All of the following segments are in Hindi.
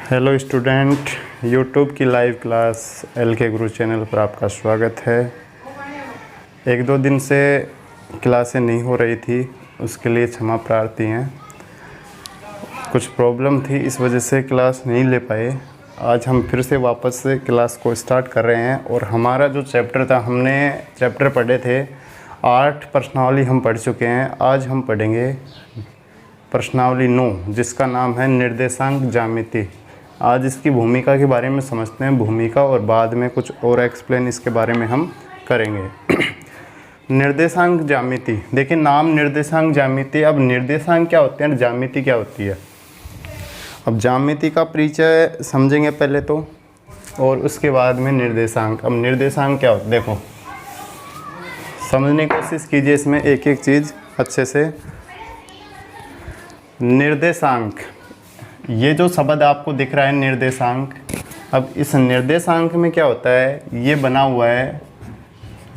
हेलो स्टूडेंट, यूट्यूब की लाइव क्लास एल.के. गुरु चैनल पर आपका स्वागत है। एक दो दिन से क्लासें नहीं हो रही थी, उसके लिए क्षमा प्रार्थी हैं। कुछ प्रॉब्लम थी, इस वजह से क्लास नहीं ले पाए। आज हम फिर से वापस से क्लास को स्टार्ट कर रहे हैं और हमारा जो चैप्टर था, हमने चैप्टर पढ़े थे 8 प्रश्नावली हम पढ़ चुके हैं। आज हम पढ़ेंगे प्रश्नावली 9, जिसका नाम है निर्देशांक ज्यामिति। आज इसकी भूमिका के बारे में समझते हैं, भूमिका, और बाद में कुछ और एक्सप्लेन इसके बारे में हम करेंगे। निर्देशांक ज्यामिति, देखिए नाम निर्देशांक ज्यामिति। अब निर्देशांक क्या होते हैं, ज्यामिति क्या होती है। अब ज्यामिति का परिचय समझेंगे पहले तो, और उसके बाद में निर्देशांक। अब निर्देशांक क्या होता है, देखो समझने की कोशिश कीजिए इसमें एक एक चीज़ अच्छे से। निर्देशांक, ये जो शब्द आपको दिख रहा है निर्देशांक, अब इस निर्देशांक में क्या होता है, ये बना हुआ है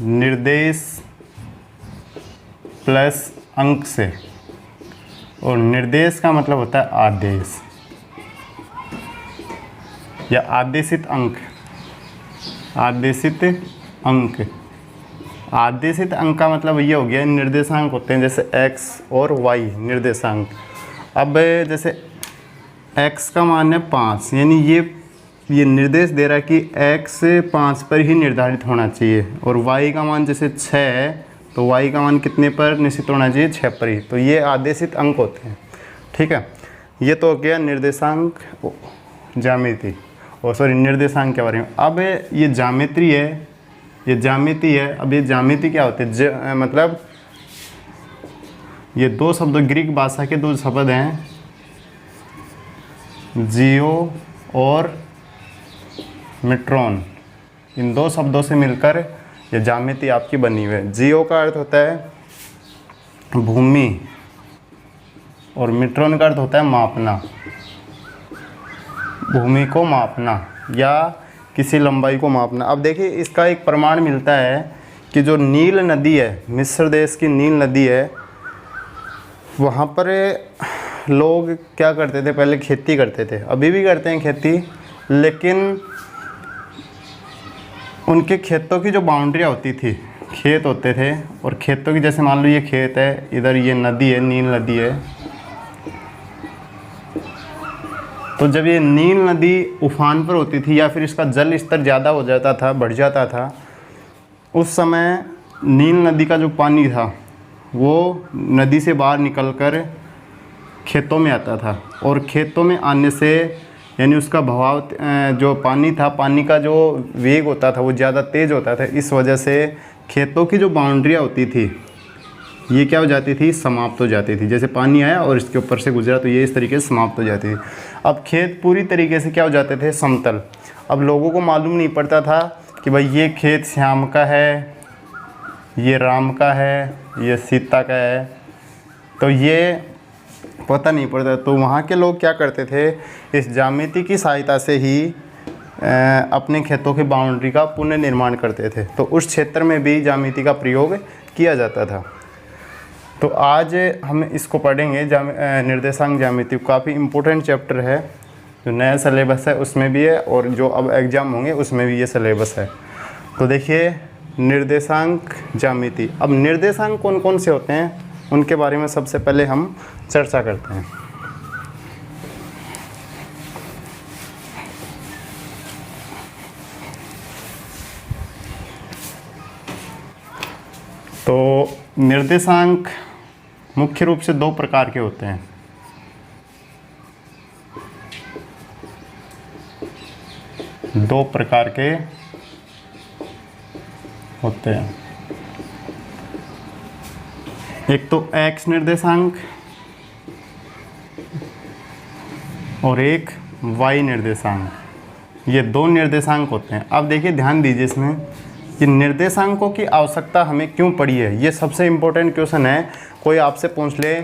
निर्देश प्लस अंक से, और निर्देश का मतलब होता है आदेश या आदेशित अंक। आदेशित अंक, आदेशित अंक का मतलब ये हो गया, निर्देशांक होते हैं जैसे x और y निर्देशांक। अब जैसे x का मान है 5, यानी ये निर्देश दे रहा है कि x 5 पर ही निर्धारित होना चाहिए, और y का मान जैसे 6 है तो y का मान कितने पर निश्चित होना चाहिए, 6 पर ही। तो ये आदेशित अंक होते हैं, ठीक है। ये तो हो गया निर्देशांक ज्यामिति, और सॉरी निर्देशांक के बारे में। अब ये ज्यामिति है, ये ज्यामिति है। अब ये ज्यामिति क्या होते हैं, मतलब ये दो शब्द, ग्रीक भाषा के दो शब्द हैं, जियो और मेट्रॉन। इन दो शब्दों से मिलकर ये ज्यामिति आपकी बनी हुई है। जियो का अर्थ होता है भूमि, और मेट्रॉन का अर्थ होता है मापना, भूमि को मापना या किसी लंबाई को मापना। अब देखिए इसका एक प्रमाण मिलता है कि जो नील नदी है, मिस्र देश की नील नदी है, वहाँ पर लोग क्या करते थे, पहले खेती करते थे, अभी भी करते हैं खेती, लेकिन उनके खेतों की जो बाउंड्रियाँ होती थी, खेत होते थे, और खेतों की जैसे मान लो ये खेत है, इधर ये नदी है, नील नदी है। तो जब ये नील नदी उफान पर होती थी या फिर इसका जल स्तर ज़्यादा हो जाता था, बढ़ जाता था, उस समय नील नदी का जो पानी था वो नदी से बाहर निकलकर खेतों में आता था, और खेतों में आने से यानी उसका बहाव, जो पानी था, पानी का जो वेग होता था वो ज़्यादा तेज़ होता था। इस वजह से खेतों की जो बाउंड्रियाँ होती थी ये क्या हो जाती थी, समाप्त हो जाती थी। जैसे पानी आया और इसके ऊपर से गुजरा तो ये इस तरीके से समाप्त हो जाती थी। अब खेत पूरी तरीके से क्या हो जाते थे, समतल। अब लोगों को मालूम नहीं पड़ता था कि भाई ये खेत श्याम का है, ये राम का है, ये सीता का है, तो ये पता नहीं पड़ता। तो वहाँ के लोग क्या करते थे, इस ज्यामिति की सहायता से ही अपने खेतों की बाउंड्री का पुनर्निर्माण करते थे। तो उस क्षेत्र में भी ज्यामिति का प्रयोग किया जाता था। तो आज हम इसको पढ़ेंगे, निर्देशांक ज्यामिति। काफ़ी इम्पोर्टेंट चैप्टर है, जो नया सिलेबस है उसमें भी है, और जो अब एग्ज़ाम होंगे उसमें भी ये सिलेबस है। तो देखिए निर्देशांक ज्यामिति। अब निर्देशांक कौन कौन से होते हैं उनके बारे में सबसे पहले हम चर्चा करते हैं। तो निर्देशांक मुख्य रूप से 2 प्रकार के होते हैं। दो प्रकार के होते हैं, एक तो x निर्देशांक और एक y निर्देशांक। ये 2 निर्देशांक होते हैं। अब देखिए ध्यान दीजिए इसमें कि निर्देशांकों की आवश्यकता हमें क्यों पड़ी है। ये सबसे इम्पोर्टेंट क्वेश्चन है। कोई आपसे पूछ ले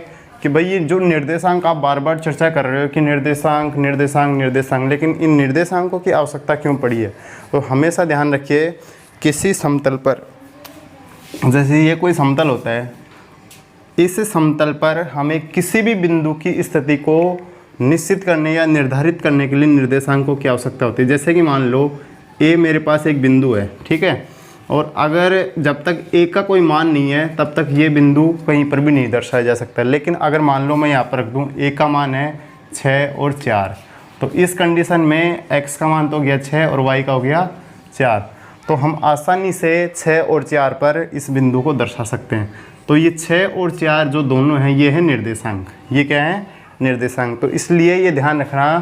कि भाई ये जो निर्देशांक आप बार बार चर्चा कर रहे हो कि निर्देशांक निर्देशांक निर्देशांक, लेकिन इन निर्देशांकों की आवश्यकता क्यों पड़ी है, तो हमेशा ध्यान रखिए किसी समतल पर, जैसे ये कोई समतल होता है, इस समतल पर हमें किसी भी बिंदु की स्थिति को निश्चित करने या निर्धारित करने के लिए निर्देशांकों की आवश्यकता होती है। जैसे कि मान लो ए मेरे पास एक बिंदु है, ठीक है, और अगर जब तक ए का कोई मान नहीं है तब तक ये बिंदु कहीं पर भी नहीं दर्शाया जा सकता। लेकिन अगर मान लो मैं यहाँ पर रख दूँ ए का मान है 6 और 4, तो इस कंडीशन में x का मान तो हो गया 6 और y का हो गया 4, तो हम आसानी से 6 और 4 पर इस बिंदु को दर्शा सकते हैं। तो ये 6 और 4 जो दोनों हैं ये है निर्देशांक। ये क्या है? निर्देशांक। तो इसलिए ये ध्यान रखना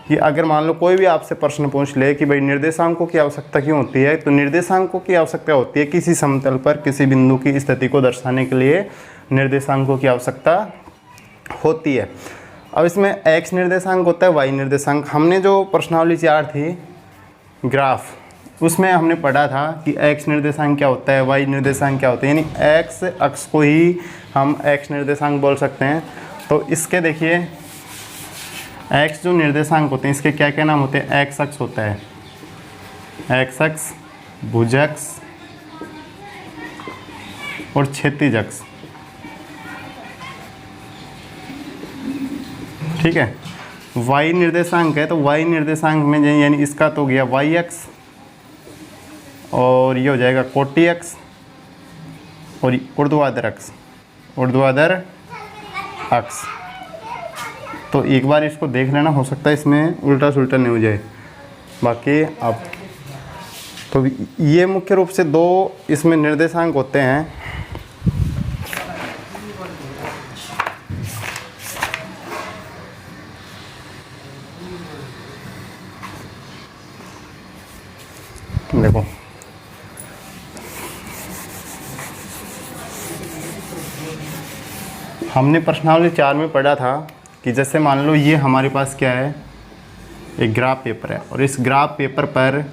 कि अगर मान लो कोई भी आपसे प्रश्न पूछ ले कि भाई निर्देशांकों की आवश्यकता क्यों होती है, तो निर्देशांकों की आवश्यकता होती है किसी समतल पर किसी बिंदु की स्थिति को दर्शाने के लिए निर्देशांकों की आवश्यकता होती है। अब इसमें x निर्देशांक होता है, y निर्देशांक। हमने जो प्रश्नावली 4 थी ग्राफ, उसमें हमने पढ़ा था कि x निर्देशांक क्या होता है, y निर्देशांक क्या होता है, यानी x अक्ष को ही हम x निर्देशांक बोल सकते हैं। तो इसके देखिए x जो निर्देशांक होते हैं इसके क्या क्या नाम होते हैं? x अक्ष होता है, x अक्ष, भुजअक्ष और क्षैतिज अक्ष, ठीक है। y निर्देशांक है तो y निर्देशांक में यानी इसका तो गया y अक्ष और ये हो जाएगा कोटि अक्ष और ऊर्ध्वाधर अक्ष, ऊर्ध्वाधर अक्ष। तो एक बार इसको देख लेना, हो सकता है इसमें उल्टा सुल्टा नहीं हो जाए। बाकी अब तो ये मुख्य रूप से 2 इसमें निर्देशांक होते हैं। देखो हमने प्रश्नावली 4 में पढ़ा था कि जैसे मान लो ये हमारे पास क्या है, एक ग्राफ पेपर है और इस ग्राफ पेपर पर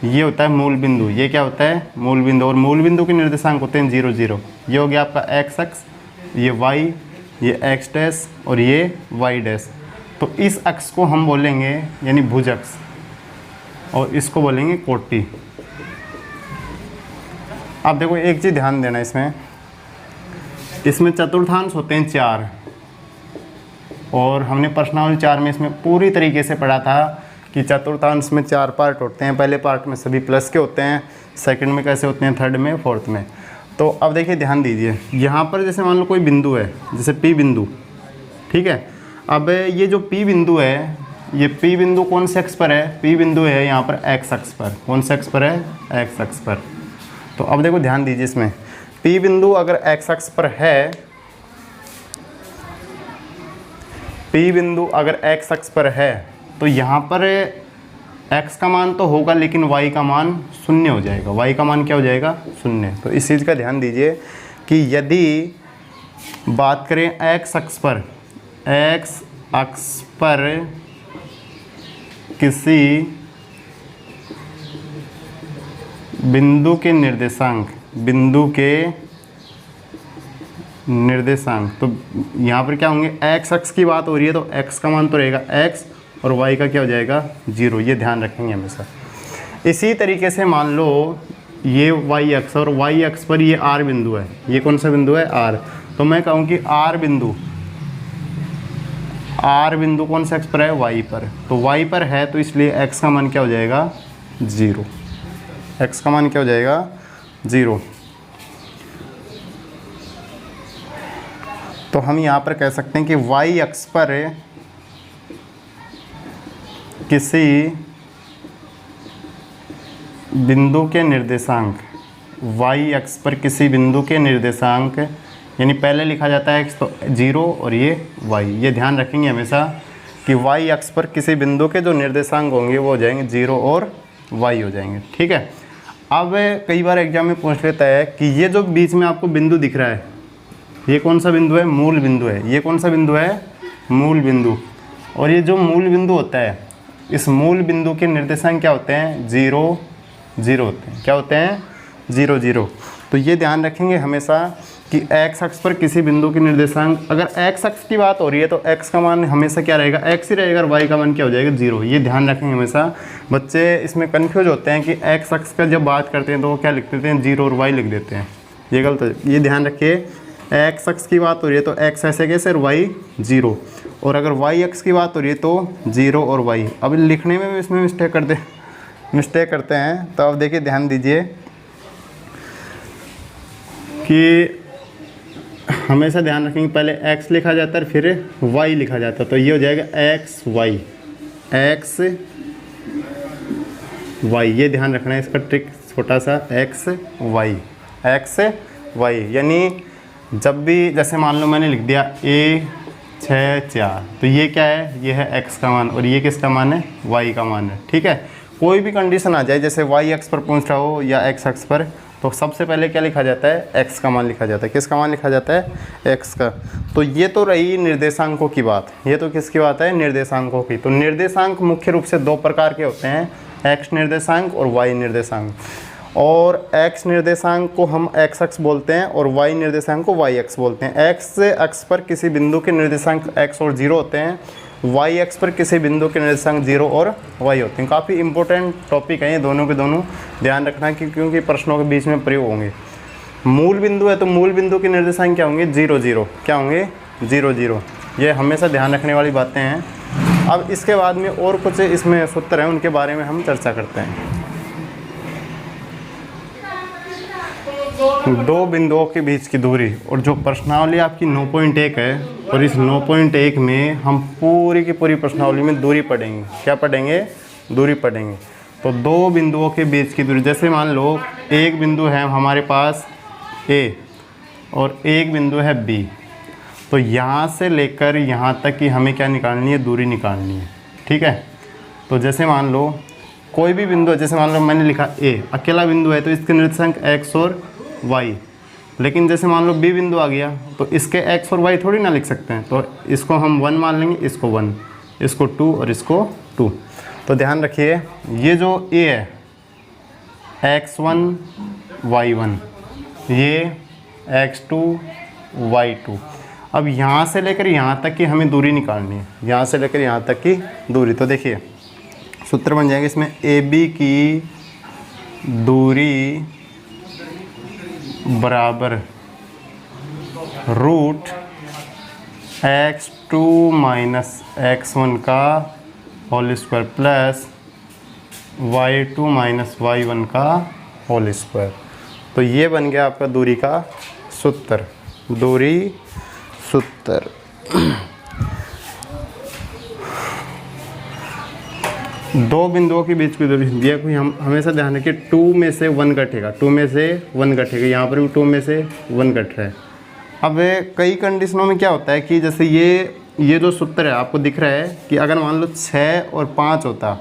ये होता है मूल बिंदु। ये क्या होता है? मूल बिंदु। और मूल बिंदु के निर्देशांक होते हैं 0 0। ये हो गया आपका x अक्ष, ये y, ये x डैश और ये y डैश। तो इस अक्ष को हम बोलेंगे यानी भुज अक्ष और इसको बोलेंगे कोटि। अब देखो एक चीज़ ध्यान देना, इसमें चतुर्थांश होते हैं 4 और हमने प्रश्नावली 4 में इसमें पूरी तरीके से पढ़ा था कि चतुर्थांश में 4 पार्ट होते हैं। पहले पार्ट में सभी प्लस के होते हैं, सेकंड में कैसे होते हैं, थर्ड में, फोर्थ में। तो अब देखिए ध्यान दीजिए, यहाँ पर जैसे मान लो कोई बिंदु है, जैसे P बिंदु, ठीक है। अब ये जो P बिंदु है, ये P बिंदु कौन से अक्ष पर है? P बिंदु है यहाँ पर x अक्ष पर। कौन से अक्ष पर है? x अक्ष पर। तो अब देखो ध्यान दीजिए, इसमें P बिंदु अगर x अक्ष पर है, P बिंदु अगर x अक्ष पर है तो यहाँ पर x का मान तो होगा लेकिन y का मान 0 हो जाएगा। y का मान क्या हो जाएगा? 0। तो इस चीज़ का ध्यान दीजिए कि यदि बात करें x अक्ष पर किसी बिंदु के निर्देशांक, तो यहाँ पर क्या होंगे? x अक्ष की बात हो रही है तो x का मान तो रहेगा x और y का क्या हो जाएगा? 0। ये ध्यान रखेंगे हमेशा। इसी तरीके से मान लो ये y अक्ष और y अक्ष पर ये r बिंदु है। ये कौन सा बिंदु है? r। तो मैं कहूँ कि r बिंदु कौन से अक्ष पर है? y पर। तो y पर है तो इसलिए x का मान क्या हो जाएगा? 0। x का मान क्या हो जाएगा? 0। तो हम यहाँ पर कह सकते हैं कि y अक्ष पर किसी बिंदु के निर्देशांक, y अक्ष पर किसी बिंदु के निर्देशांक, यानी पहले लिखा जाता है x तो 0 और ये y। ये ध्यान रखेंगे हमेशा कि y अक्ष पर किसी बिंदु के जो निर्देशांक होंगे वो हो जाएंगे 0 और y हो जाएंगे, ठीक है। अब कई बार एग्जाम में पूछ लेता है कि ये जो बीच में आपको बिंदु दिख रहा है, ये कौन सा बिंदु है? मूल बिंदु है। ये कौन सा बिंदु है? मूल बिंदु। और ये जो मूल बिंदु होता है, इस मूल बिंदु के निर्देशांक क्या होते हैं? 0 0 होते हैं। क्या होते हैं? 0 0। तो ये ध्यान रखेंगे हमेशा कि x अक्ष पर किसी बिंदु के निर्देशांक, अगर x अक्ष की बात हो रही है तो x का मान हमेशा क्या रहेगा? x ही रहेगा और y का मान क्या हो जाएगा? 0। ये ध्यान रखेंगे हमेशा। बच्चे इसमें कन्फ्यूज होते हैं कि x अक्ष का जब बात करते हैं तो वो क्या लिख देते हैं? 0 और y लिख देते हैं। ये गलत है। ये ध्यान रखिए, x अक्ष की बात हो रही है तो x ऐसे कैसे और y 0। और अगर वाई एक्स की बात हो रही है तो 0 और वाई। अब लिखने में भी इसमें मिस्टेक करते हैं। तो अब देखिए ध्यान दीजिए कि हमेशा ध्यान रखेंगे, पहले x लिखा जाता है फिर y लिखा जाता है। तो ये हो जाएगा एक्स वाई, ये ध्यान रखना है, इसका ट्रिक छोटा सा, एक्स वाई। यानी जब भी जैसे मान लो मैंने लिख दिया a 6 4, तो ये क्या है, ये है x का मान और ये किसका मान है, y का मान है। ठीक है, कोई भी कंडीशन आ जाए, जैसे y x पर पहुंच रहा हो या x अक्ष पर, तो सबसे पहले क्या लिखा जाता है, x का मान लिखा जाता है। किसका मान लिखा जाता है, x का। तो ये तो रही निर्देशांकों की बात। ये तो किसकी बात है, निर्देशांकों की। तो निर्देशांक मुख्य रूप से दो प्रकार के होते हैं, x निर्देशांक और y निर्देशांक। और x निर्देशांक को हम x अक्ष बोलते हैं और y निर्देशांक को y अक्ष बोलते हैं। x अक्ष पर किसी बिंदु के निर्देशांक x और 0 होते हैं, y अक्ष पर किसी बिंदु के निर्देशांक 0 और y होते हैं। काफ़ी इंपॉर्टेंट टॉपिक है ये दोनों के दोनों, ध्यान रखना कि क्योंकि प्रश्नों के बीच में प्रयोग होंगे। मूल बिंदु है तो मूल बिंदु के निर्देशांक क्या होंगे, 0 0, क्या होंगे 0 0। ये हमेशा ध्यान रखने वाली बातें हैं। अब इसके बाद में और कुछ इसमें सूत्र हैं, उनके बारे में हम चर्चा करते हैं। दो बिंदुओं के बीच की दूरी, और जो प्रश्नावली आपकी 9.1 है, और इस 9.1 में हम पूरी की पूरी प्रश्नावली में दूरी पढ़ेंगे। क्या पढ़ेंगे, दूरी पढ़ेंगे। तो दो बिंदुओं के बीच की दूरी, जैसे मान लो एक बिंदु है हमारे पास A और एक बिंदु है B, तो यहाँ से लेकर यहाँ तक की हमें क्या निकालनी है, दूरी निकालनी है। ठीक है, तो जैसे मान लो कोई भी बिंदु है, जैसे मान लो मैंने लिखा A अकेला बिंदु है तो इसके निर्देशांक x और y, लेकिन जैसे मान लो B बिंदु आ गया तो इसके x और y थोड़ी ना लिख सकते हैं, तो इसको हम 1 मान लेंगे, इसको 1, इसको 2 और इसको 2। तो ध्यान रखिए ये जो A है x1 y1, ये x2 y2। अब यहाँ से लेकर यहाँ तक की हमें दूरी निकालनी है, यहाँ से लेकर यहाँ तक की दूरी। तो देखिए सूत्र बन जाएंगे इसमें, AB की दूरी बराबर रूट x2 माइनस x1 का whole square plus y2 minus y1 का होल स्क्वायर। तो ये बन गया आपका दूरी का सूत्र, दूरी सूत्र। दो बिंदुओं के बीच की दूरी, ये कोई हम हमेशा ध्यान रखिए 2 में से 1 घटेगा, 2 में से 1 घटेगा, यहाँ पर भी 2 में से 1 घट रहा है। अब कई कंडीशनों में क्या होता है कि जैसे ये जो सूत्र है आपको दिख रहा है कि अगर मान लो 6 और 5 होता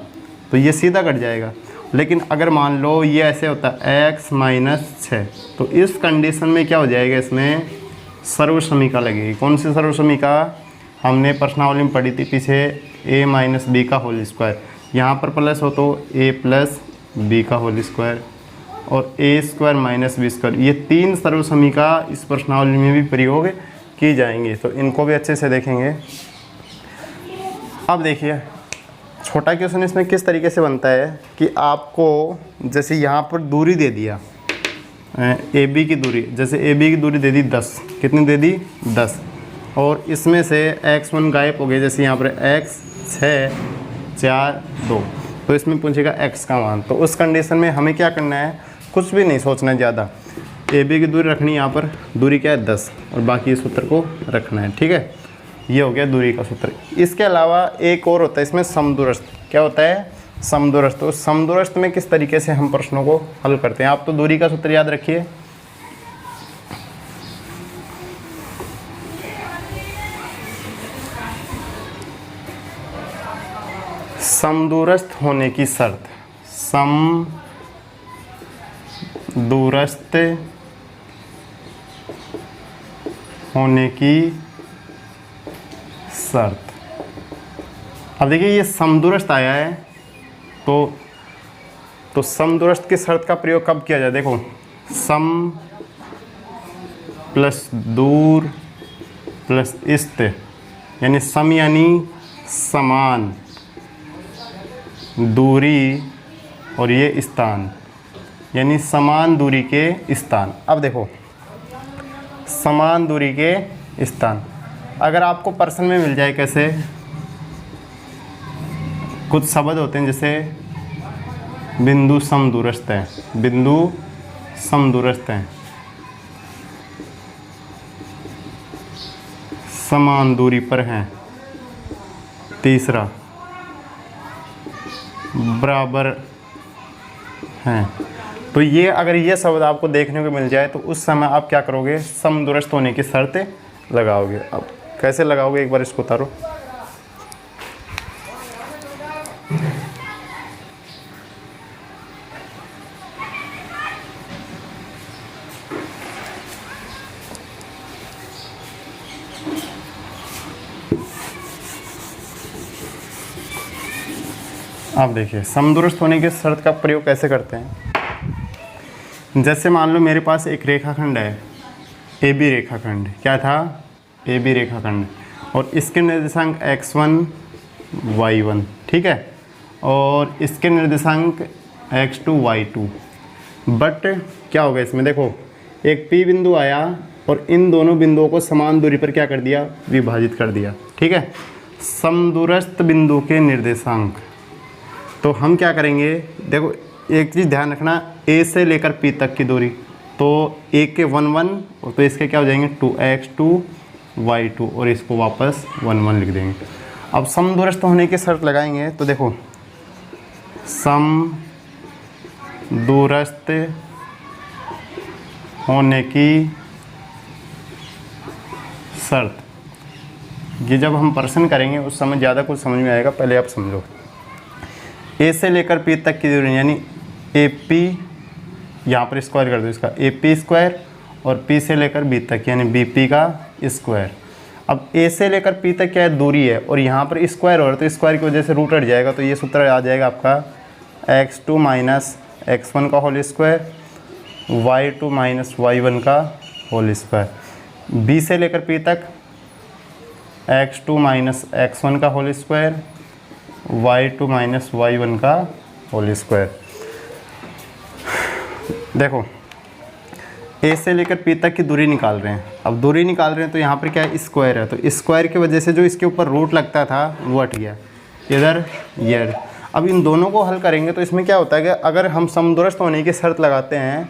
तो ये सीधा घट जाएगा, लेकिन अगर मान लो ये ऐसे होता x माइनस 6, तो इस कंडीशन में क्या हो जाएगा, इसमें सर्वसमीका लगेगी। कौन सी सर्वसमीका, हमने प्रश्नावली में पढ़ी थी पीछे, a माइनस बी का होल स्क्वायर, यहाँ पर प्लस हो तो a प्लस बी का होल स्क्वायर और a square minus b square. ये 3 सर्वसमीका इस प्रश्नावली में भी प्रयोग की जाएंगी, तो इनको भी अच्छे से देखेंगे। अब देखिए छोटा क्वेश्चन इसमें किस तरीके से बनता है कि आपको जैसे यहाँ पर दूरी दे दिया AB की दूरी, जैसे AB की दूरी दे दी 10, कितनी दे दी 10, और इसमें से x1 गायब हो गया, जैसे यहाँ पर x 6 4 2, तो इसमें पूछेगा x का मान। तो उस कंडीशन में हमें क्या करना है, कुछ भी नहीं सोचना है ज़्यादा, AB की दूरी रखनी है, यहाँ पर दूरी क्या है 10, और बाकी इस सूत्र को रखना है। ठीक है, ये हो गया दूरी का सूत्र। इसके अलावा एक और होता है इसमें समदूरस्थ। क्या होता है, समदूरस्थ। तो समदूरस्थ में किस तरीके से हम प्रश्नों को हल करते हैं, आप तो दूरी का सूत्र याद रखिए, समदूरस्थ होने की शर्त, समदूरस्थ होने की शर्त। अब देखिए ये समदूरस्थ आया है, तो समदूरस्थ की शर्त का प्रयोग कब किया जाए, देखो सम प्लस दूर प्लस इस्त, यानी सम यानी समान, दूरी और ये स्थान यानी समान दूरी के स्थान। अब देखो समान दूरी के स्थान, अगर आपको पर्सन में मिल जाए, कैसे कुछ शब्द होते हैं जैसे बिंदु समदूरस्थ है, बिंदु समदूरस्थ है, समान दूरी पर हैं, तीसरा बराबर हैं। तो ये अगर ये शब्द आपको देखने को मिल जाए तो उस समय आप क्या करोगे, समदूरस्थ होने की शर्त लगाओगे। अब कैसे लगाओगे, एक बार इसको उतारो। आप देखिए समदूरस्थ होने की शर्त का प्रयोग कैसे करते हैं। जैसे मान लो मेरे पास एक रेखाखंड है, ए बी रेखाखंड, क्या था, ए बी रेखाखंड, और इसके निर्देशांक x1 y1, ठीक है, और इसके निर्देशांक x2 y2। बट क्या होगा इसमें, देखो एक P बिंदु आया और इन दोनों बिंदुओं को समान दूरी पर क्या कर दिया, विभाजित कर दिया, ठीक है। समदूरस्थ बिंदु के निर्देशांक, तो हम क्या करेंगे, देखो एक चीज़ ध्यान रखना, ए से लेकर पी तक की दूरी, तो ए के 1 1, तो इसके क्या हो जाएंगे 2x2 y2, और इसको वापस 1 1 लिख देंगे। अब समदूरस्थ होने की शर्त लगाएंगे, तो देखो समदूरस्थ होने की शर्त, ये जब हम प्रश्न करेंगे उस समय ज़्यादा कुछ समझ में आएगा, पहले आप समझो। ए से लेकर पी तक की दूरी यानी ए पी, यहाँ पर स्क्वायर कर दो इसका, ए पी स्क्वायर, और पी से लेकर बी तक यानी बी पी का स्क्वायर। अब ए से लेकर पी तक क्या है, दूरी है, और यहाँ पर स्क्वायर हो रहा है, तो स्क्वायर की वजह से रूट हट जाएगा, तो ये सूत्र आ जाएगा आपका x2 माइनस x1 का whole square, y2 minus y1 का होल स्क्वायर। बी से लेकर पी तक x2 माइनस x1 का whole square, y2 minus y1 का होल स्क्वायर। देखो ए से लेकर पी तक की दूरी निकाल रहे हैं, अब दूरी निकाल रहे हैं तो यहाँ पर क्या है, स्क्वायर है, तो स्क्वायर की वजह से जो इसके ऊपर रूट लगता था वो हट गया, इधर ये। अब इन दोनों को हल करेंगे तो इसमें क्या होता है कि अगर हम समदूरस्थ होने की शर्त लगाते हैं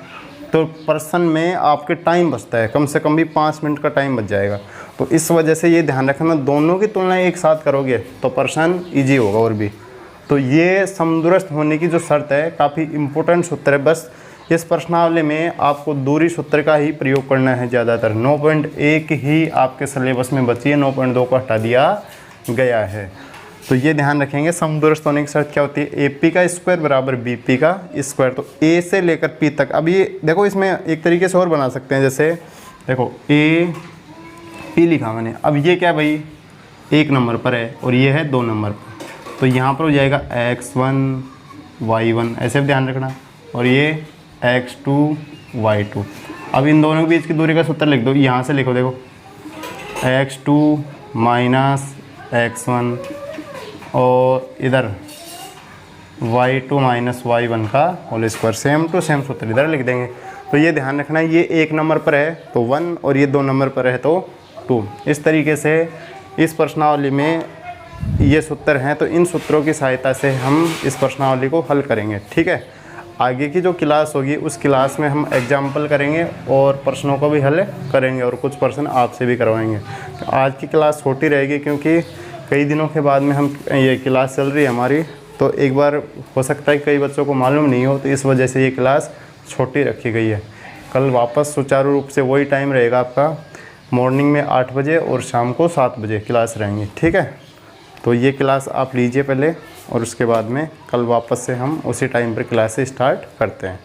तो प्रश्न में आपके टाइम बचता है, कम से कम भी 5 मिनट का टाइम बच जाएगा। तो इस वजह से ये ध्यान रखना, दोनों की तुलना एक साथ करोगे तो प्रश्न ईजी होगा और भी। तो ये समदूरस्थ होने की जो शर्त है काफ़ी इम्पोर्टेंट सूत्र है, बस इस प्रश्नावली में आपको दूरी सूत्र का ही प्रयोग करना है ज़्यादातर। 9.1 ही आपके सिलेबस में बची है, 9.2 को हटा दिया गया है। तो ये ध्यान रखेंगे, समदूरस्थ होने की शर्त क्या होती है, ए पी का स्क्वायर बराबर बी पी का स्क्वायर। तो ए से लेकर पी तक, अब ये देखो इसमें एक तरीके से और बना सकते हैं, जैसे देखो ए पी लिखा मैंने, अब ये क्या भाई 1 नंबर पर है और ये है 2 नंबर पर, तो यहाँ पर हो जाएगा x1 y1, ऐसे भी ध्यान रखना, और ये x2 y2। अब इन दोनों के बीच की दूरी का सूत्र लिख दो, यहाँ से लिखो, देखो x2 माइनस x1, और इधर y2 माइनस y1 का whole square, same to same सूत्र इधर लिख देंगे। तो ये ध्यान रखना, ये 1 नंबर पर है तो 1, और ये 2 नंबर पर है तो 2। इस तरीके से इस प्रश्नावली में ये सूत्र हैं, तो इन सूत्रों की सहायता से हम इस प्रश्नावली को हल करेंगे, ठीक है। आगे की जो क्लास होगी उस क्लास में हम एग्जाम्पल करेंगे और प्रश्नों को भी हल करेंगे, और कुछ प्रश्न आपसे भी करवाएंगे। तो आज की क्लास छोटी रहेगी क्योंकि कई दिनों के बाद में हम ये क्लास चल रही है हमारी, तो एक बार हो सकता है कई बच्चों को मालूम नहीं हो, तो इस वजह से ये क्लास छोटी रखी गई है। कल वापस सुचारू रूप से वही टाइम रहेगा आपका, मॉर्निंग में 8 बजे और शाम को 7 बजे क्लास रहेंगी, ठीक है। तो ये क्लास आप लीजिए पहले, और उसके बाद में कल वापस से हम उसी टाइम पर क्लास स्टार्ट करते हैं।